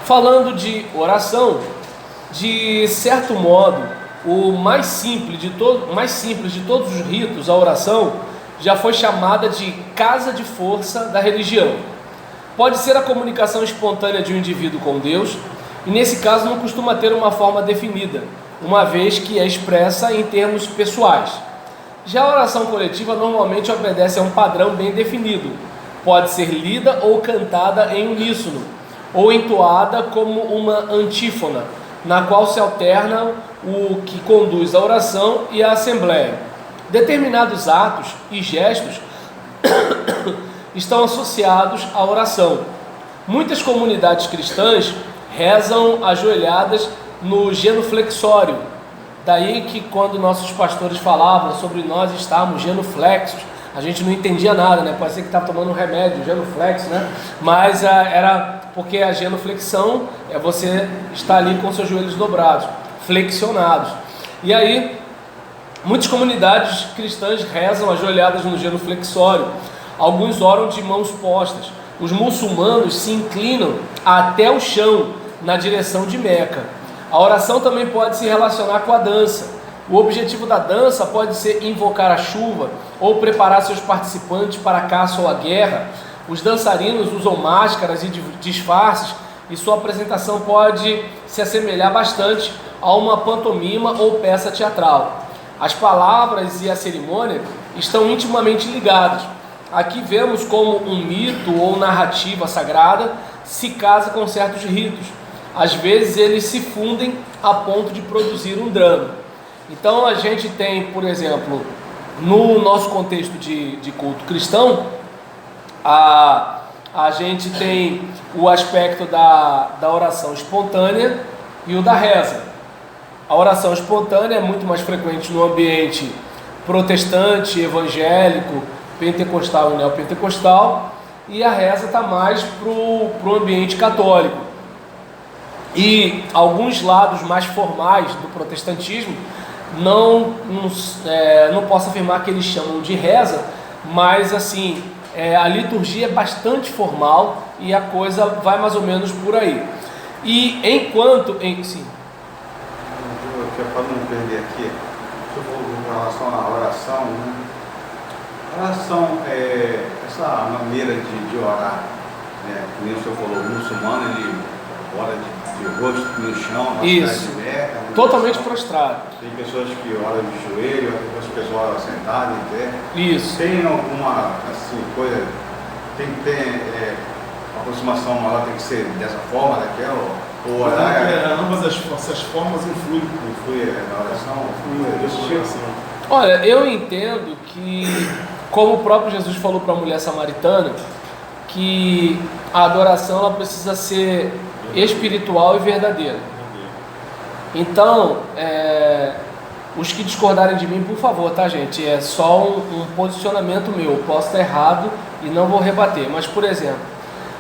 falando de oração, de certo modo, o mais simples de todos os ritos, a oração, já foi chamada de casa de força da religião. Pode ser a comunicação espontânea de um indivíduo com Deus, e nesse caso não costuma ter uma forma definida, uma vez que é expressa em termos pessoais. Já a oração coletiva normalmente obedece a um padrão bem definido, pode ser lida ou cantada em uníssono, ou entoada como uma antífona, na qual se alternam o que conduz à oração e à assembleia. Determinados atos e gestos estão associados à oração. Muitas comunidades cristãs rezam ajoelhadas no genuflexório. Daí que quando nossos pastores falavam sobre nós estarmos genuflexos, a gente não entendia nada, né? Pode ser que estava tomando um remédio, genuflexo, né? Mas era porque a genuflexão é você estar ali com seus joelhos dobrados, flexionados. E aí, muitas comunidades cristãs rezam ajoelhadas no genuflexório. Alguns oram de mãos postas. Os muçulmanos se inclinam até o chão, na direção de Meca. A oração também pode se relacionar com a dança. O objetivo da dança pode ser invocar a chuva ou preparar seus participantes para a caça ou a guerra. Os dançarinos usam máscaras e disfarces e sua apresentação pode se assemelhar bastante a uma pantomima ou peça teatral. As palavras e a cerimônia estão intimamente ligadas. Aqui vemos como um mito ou narrativa sagrada se casa com certos ritos. Às vezes eles se fundem a ponto de produzir um drama. Então a gente tem, por exemplo, no nosso contexto de culto cristão, a gente tem o aspecto da oração espontânea e o da reza. A oração espontânea é muito mais frequente no ambiente protestante, evangélico, pentecostal e neopentecostal, e a reza está mais para o ambiente católico. E alguns lados mais formais do protestantismo, não posso afirmar que eles chamam de reza, mas assim, a liturgia é bastante formal e a coisa vai mais ou menos por aí. E enquanto... Sim. Para não perder aqui, em relação à oração, né? A oração, essa maneira de orar, né? Que nem o senhor falou, o muçulmano, ele ora de rosto no chão, na cidade de Meca, totalmente prostrado. Tem pessoas que oram de joelho, outras pessoas oram sentadas em pé. Isso. Tem alguma assim, coisa, tem que ter a aproximação maior, tem que ser dessa forma, daquela? Ou orar, ambas essas formas influem na oração? Olha, eu entendo que, como o próprio Jesus falou para a mulher samaritana, que a adoração ela precisa ser espiritual e verdadeira. Então, os que discordarem de mim, por favor, tá, gente? É só um posicionamento meu. Eu posso estar errado e não vou rebater. Mas, por exemplo,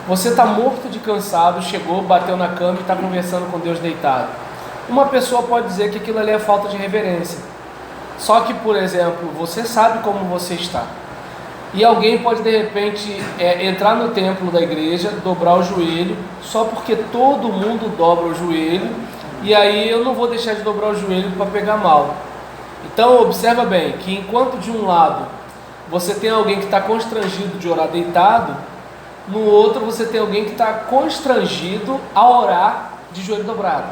você está morto de cansado, chegou, bateu na cama e está conversando com Deus deitado. Uma pessoa pode dizer que aquilo ali é falta de reverência. Só que, por exemplo, você sabe como você está. E alguém pode, de repente, entrar no templo da igreja, dobrar o joelho, só porque todo mundo dobra o joelho, e aí eu não vou deixar de dobrar o joelho para pegar mal. Então, observa bem, que enquanto de um lado você tem alguém que está constrangido de orar deitado, no outro você tem alguém que está constrangido a orar de joelho dobrado.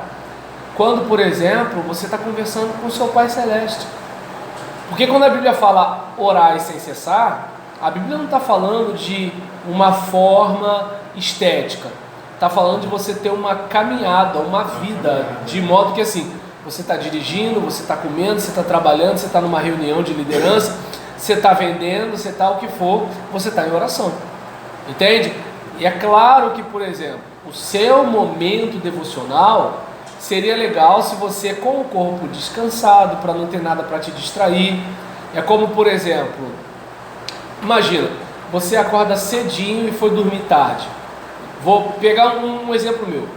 Quando, por exemplo, você está conversando com o seu Pai Celeste. Porque quando a Bíblia fala orar sem cessar, a Bíblia não está falando de uma forma estética. Está falando de você ter uma caminhada, uma vida, de modo que assim, você está dirigindo, você está comendo, você está trabalhando, você está numa reunião de liderança, você está vendendo, você está o que for, você está em oração. Entende? E é claro que, por exemplo, o seu momento devocional seria legal se você com o corpo descansado, para não ter nada para te distrair. É como, por exemplo, imagina, você acorda cedinho e foi dormir tarde. Vou pegar um exemplo meu.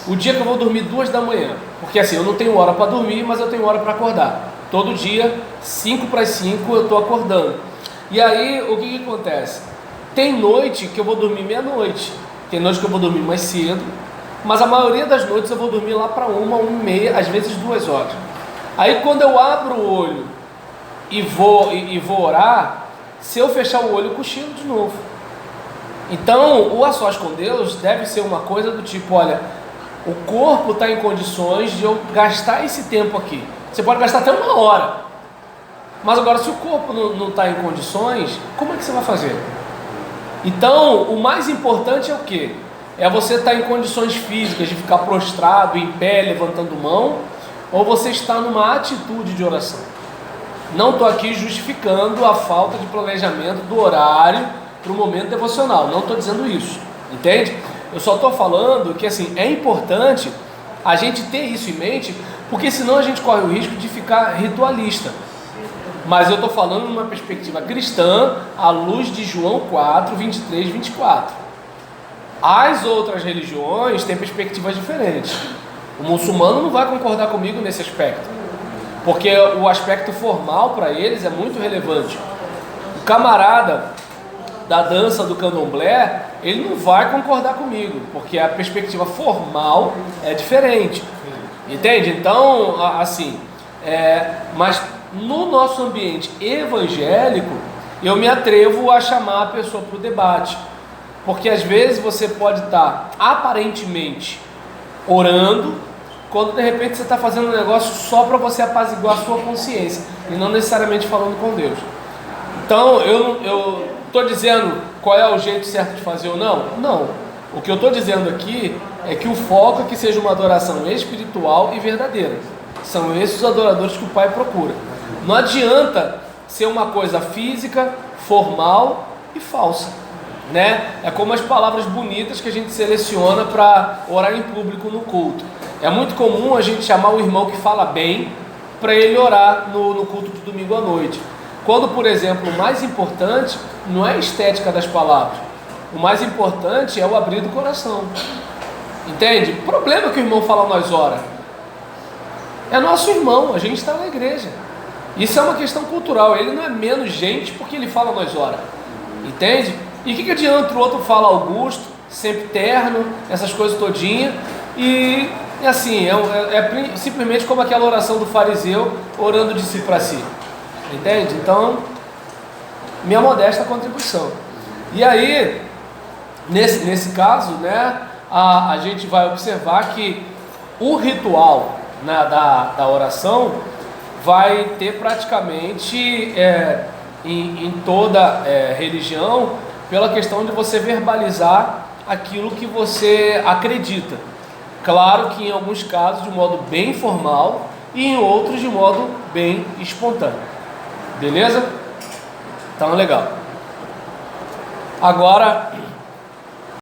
O dia que eu vou dormir 2 da manhã, porque assim, eu não tenho hora para dormir, mas eu tenho hora para acordar. Todo dia, 5 para as 5, eu estou acordando. E aí, o que acontece? Tem noite que eu vou dormir meia-noite, tem noite que eu vou dormir mais cedo, mas a maioria das noites eu vou dormir lá para 1h, às vezes 2 horas. Aí quando eu abro o olho e vou orar, se eu fechar o olho, eu cochilo de novo. Então, o a sós com Deus deve ser uma coisa do tipo, olha, o corpo está em condições de eu gastar esse tempo aqui. Você pode gastar até 1 hora. Mas agora, se o corpo não está em condições, como é que você vai fazer? Então, o mais importante é o quê? É você estar em condições físicas de ficar prostrado, em pé, levantando mão, ou você está numa atitude de oração. Não estou aqui justificando a falta de planejamento do horário para o momento devocional, não estou dizendo isso, entende? Eu só estou falando que assim, é importante a gente ter isso em mente, porque senão a gente corre o risco de ficar ritualista. Mas eu estou falando numa perspectiva cristã, à luz de João 4, 23, 24. As outras religiões têm perspectivas diferentes. O muçulmano não vai concordar comigo nesse aspecto, porque o aspecto formal para eles é muito relevante. O camarada da dança do candomblé, ele não vai concordar comigo, porque a perspectiva formal é diferente, entende? Então, assim, mas no nosso ambiente evangélico, eu me atrevo a chamar a pessoa para o debate, porque às vezes você pode estar aparentemente orando, quando de repente você está fazendo um negócio só para você apaziguar a sua consciência, e não necessariamente falando com Deus. Então, eu estou dizendo qual é o jeito certo de fazer ou não? Não. O que eu estou dizendo aqui é que o foco é que seja uma adoração espiritual e verdadeira. São esses os adoradores que o Pai procura. Não adianta ser uma coisa física, formal e falsa, né? É como as palavras bonitas que a gente seleciona para orar em público no culto. É muito comum a gente chamar o irmão que fala bem para ele orar no culto de domingo à noite. Quando, por exemplo, o mais importante não é a estética das palavras, o mais importante é o abrir do coração, entende? O problema que o irmão fala nós ora é nosso irmão, a gente está na igreja, isso é uma questão cultural, ele não é menos gente porque ele fala nós ora, entende? E o que adianta o outro fala Augusto, sempre terno, essas coisas todinha, e assim, é simplesmente como aquela oração do fariseu orando de si para si. Entende? Então, minha modesta contribuição. E aí, nesse caso, né, a gente vai observar que o ritual, né, da oração vai ter praticamente em toda religião, pela questão de você verbalizar aquilo que você acredita. Claro que em alguns casos de modo bem formal e em outros de modo bem espontâneo. Beleza? Então, legal. Agora,